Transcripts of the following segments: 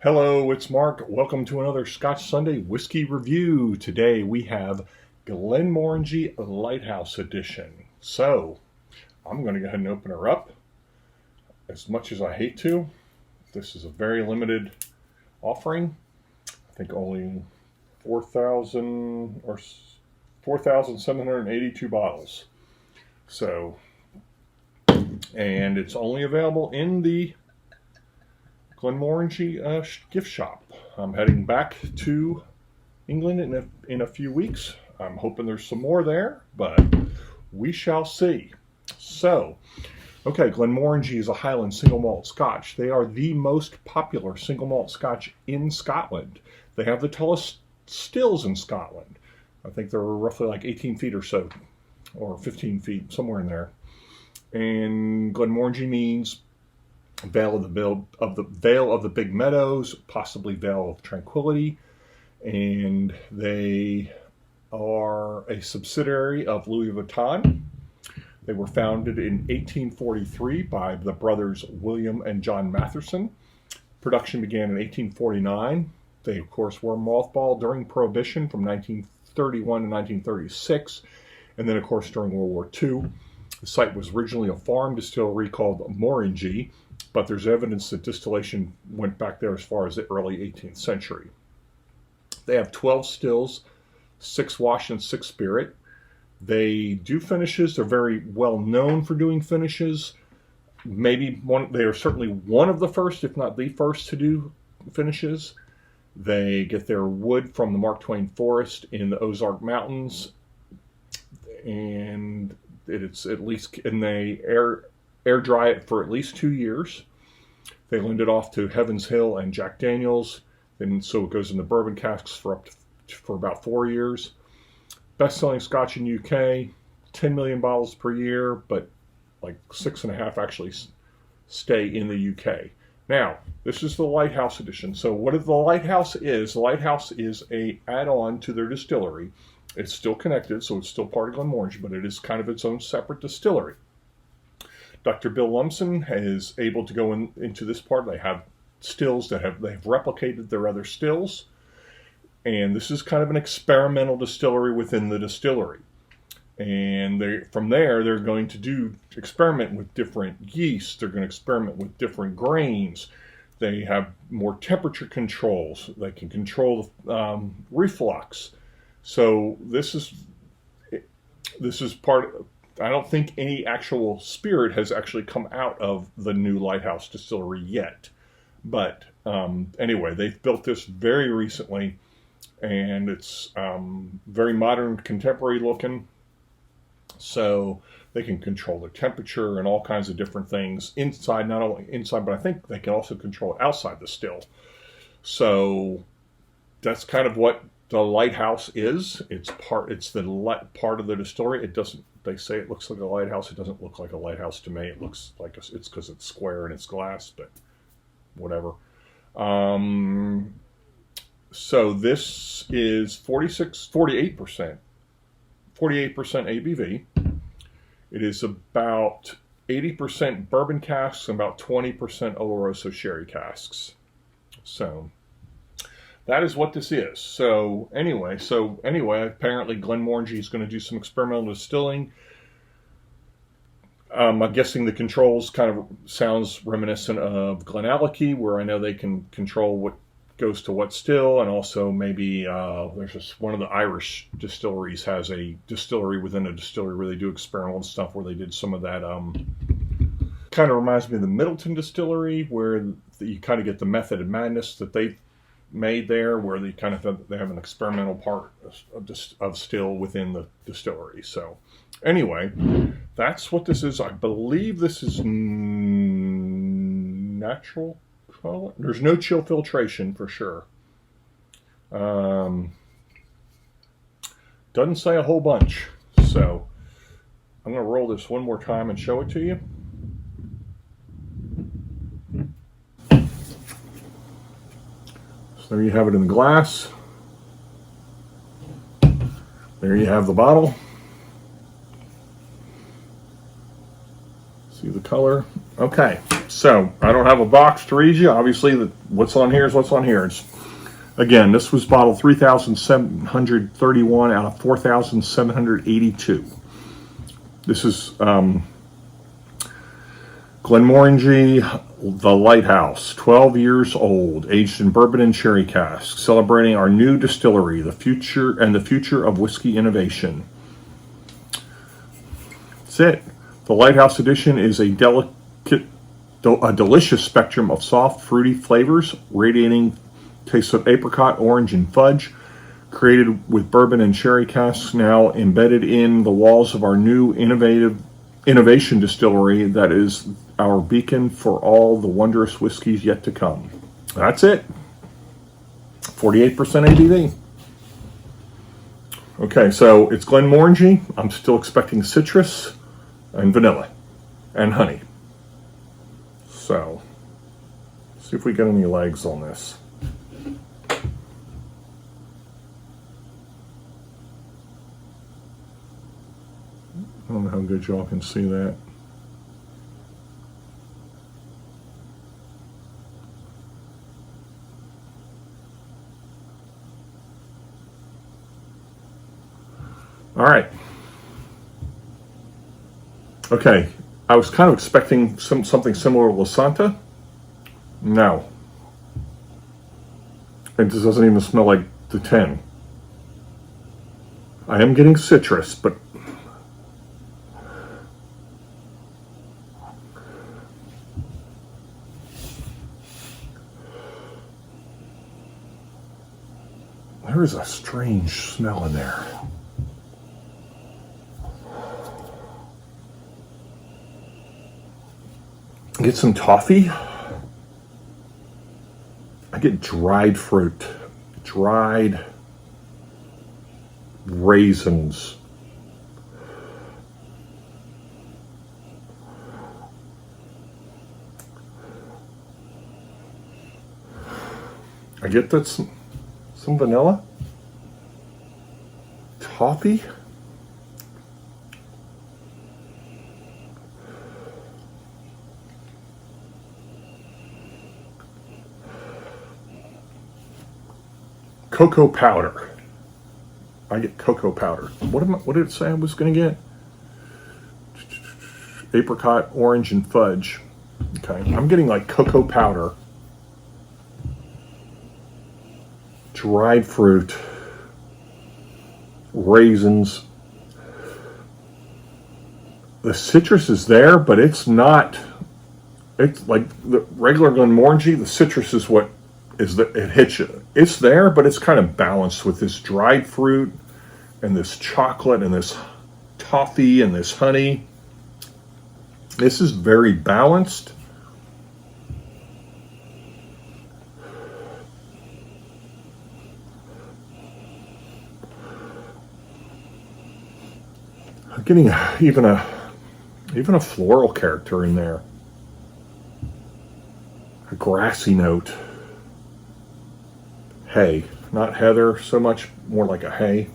Hello, it's Mark. Welcome to another Scotch Sunday whiskey review. Today we have Glenmorangie The Lighthouse edition. So, I'm going to go ahead and open her up. As much as I hate to, this is a very limited offering. I think only 4,782 bottles. So, and it's only available in the Glenmorangie gift shop. I'm heading back to England in a few weeks. I'm hoping there's some more there, but we shall see. So, okay, Glenmorangie is a Highland single malt Scotch. They are the most popular single malt Scotch in Scotland. They have the tallest stills in Scotland. I think they're roughly like 18 feet or so, or 15 feet, somewhere in there. And Glenmorangie means Vale of the Big Meadows, possibly Vale of Tranquility, and they are a subsidiary of Louis Vuitton. They were founded in 1843 by the brothers William and John Matherson. Production began in 1849. They, of course, were mothballed during Prohibition from 1931 to 1936, and then, of course, during World War II. The site was originally a farm distillery called Morangie, but there's evidence that distillation went back there as far as the early 18th century. They have 12 stills, 6 wash and 6 spirit. They do finishes. They're very well known for doing finishes. They are certainly one of the first, if not the first, to do finishes. They get their wood from the Mark Twain forest in the Ozark Mountains, and it's at least, and they air dry it for at least 2 years. They lend it off to Heaven's Hill and Jack Daniels, and so it goes into bourbon casks for about 4 years. Best-selling Scotch in UK, 10 million bottles per year, but like 6.5 actually stay in the UK. Now, this is the Lighthouse edition. So what the Lighthouse is a add-on to their distillery. It's still connected, so it's still part of Glenmorangie, but it is kind of its own separate distillery. Dr. Bill Lumsden is able to go into this part. They have stills they've replicated their other stills, and this is kind of an experimental distillery within the distillery. And from there, they're going to experiment with different yeasts. They're going to experiment with different grains. They have more temperature controls. They can control reflux. So this is part. I don't think any actual spirit has actually come out of the new Lighthouse distillery yet. But anyway, they've built this very recently, and it's very modern, contemporary looking. So they can control the temperature and all kinds of different things inside, not only inside, but I think they can also control it outside the still. So that's kind of what the Lighthouse is. It's the part of the distillery. They say it looks like a lighthouse. It doesn't look like a lighthouse to me. It looks like it's because it's square and it's glass, but whatever. So this is 48% ABV. It is about 80% bourbon casks and about 20% Oloroso sherry casks. So that is what this is. So anyway, apparently Glenmorangie is going to do some experimental distilling. I'm guessing the controls kind of sounds reminiscent of Glenallachie, where I know they can control what goes to what still, and also maybe there's just one of the Irish distilleries has a distillery within a distillery where they do experimental stuff, where they did some of that. Kind of reminds me of the Middleton distillery, where you kind of get the Method of Madness that they've made there, where they have an experimental part of still within the distillery. So anyway, that's what this is. I believe this is natural color. There's no chill filtration for sure. Doesn't say a whole bunch. So I'm going to roll this one more time and show it to you. So there you have it in the glass. There you have the bottle. See the color? Okay. So I don't have a box to read you. Obviously, what's on here is what's on here. Again, this was bottle 3,731 out of 4,782. This is Glenmorangie The Lighthouse, 12 years old, aged in bourbon and sherry casks, celebrating our new distillery, the future of whiskey innovation. That's it. The Lighthouse Edition is a delicious spectrum of soft, fruity flavors, radiating tastes of apricot, orange, and fudge, created with bourbon and sherry casks now embedded in the walls of our new innovation distillery that is our beacon for all the wondrous whiskeys yet to come. That's it. 48% ABV. Okay, so it's Glenmorangie. I'm still expecting citrus and vanilla and honey. So, see if we get any legs on this. I don't know how good y'all can see that. All right. Okay, I was kind of expecting something similar to La Santa. No. It just doesn't even smell like the 10. I am getting citrus, but there is a strange smell in there. Get some toffee. I get dried fruit, dried raisins. I get that some vanilla, toffee. Cocoa powder. I get cocoa powder. What did it say I was going to get? Apricot, orange, and fudge. Okay, I'm getting like cocoa powder, dried fruit, raisins. The citrus is there, but it's not. It's like the regular Glenmorangie. The citrus is what it hits you. It's there, but it's kind of balanced with this dried fruit and this chocolate and this toffee and this honey. This is very balanced. I'm getting even a floral character in there. A grassy note. Hay, not heather so much, more like a hay.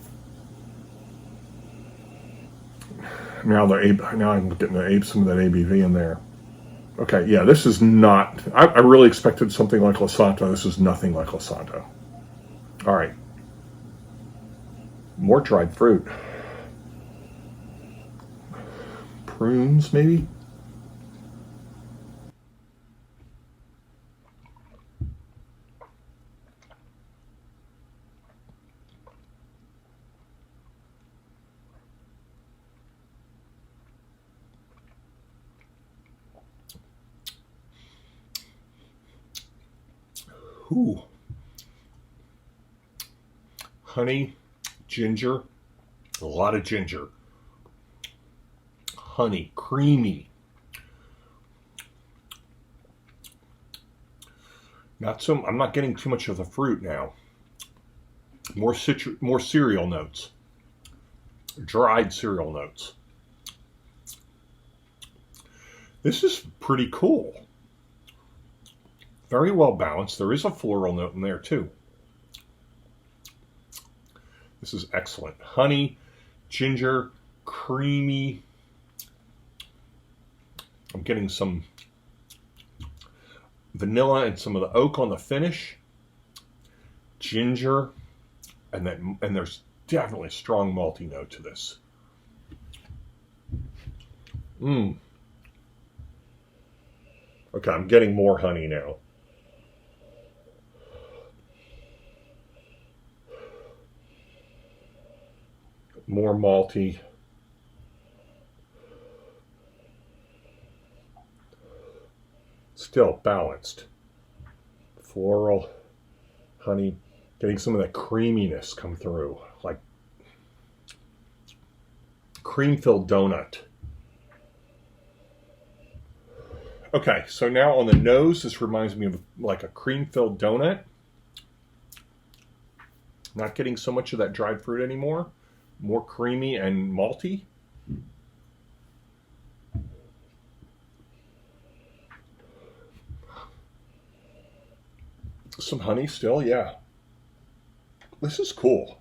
Now I'm getting some of that ABV in there. Okay, yeah, this is not. I really expected something like La Santa. This is nothing like La Santa. All right, more dried fruit. Prunes, maybe. Ooh. Honey, ginger, a lot of ginger. Honey, creamy. I'm not getting too much of the fruit now. More cereal notes. Dried cereal notes. This is pretty cool. Very well balanced. There is a floral note in there too. This is excellent. Honey, ginger, creamy. I'm getting some vanilla and some of the oak on the finish, ginger, and there's definitely a strong malty note to this. Okay, I'm getting more honey now. More malty. Still balanced. Floral, honey, getting some of that creaminess come through, like cream-filled donut. Okay, so now on the nose, this reminds me of like a cream-filled donut. Not getting so much of that dried fruit anymore. More creamy and malty. Some honey still, yeah. This is cool.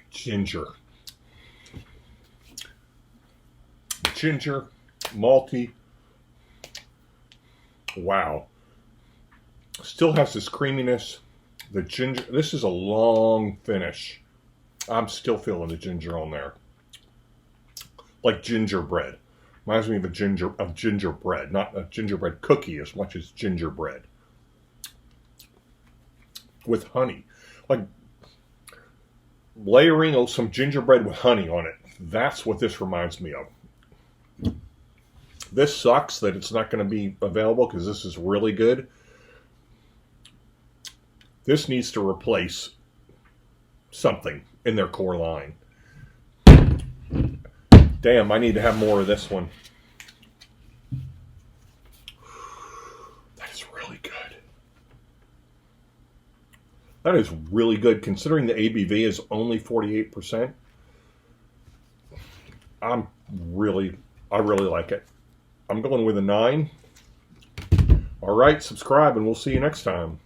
Ginger. Ginger, malty. Wow. Still has this creaminess. The ginger, this is a long finish. I'm still feeling the ginger on there. Like gingerbread. Reminds me of gingerbread, not a gingerbread cookie as much as gingerbread. With honey. Like layering some gingerbread with honey on it. That's what this reminds me of. This sucks that it's not going to be available because this is really good. This needs to replace something in their core line. Damn, I need to have more of this one. That is really good. That is really good considering the ABV is only 48%. I really like it. I'm going with a 9. All right, subscribe and we'll see you next time.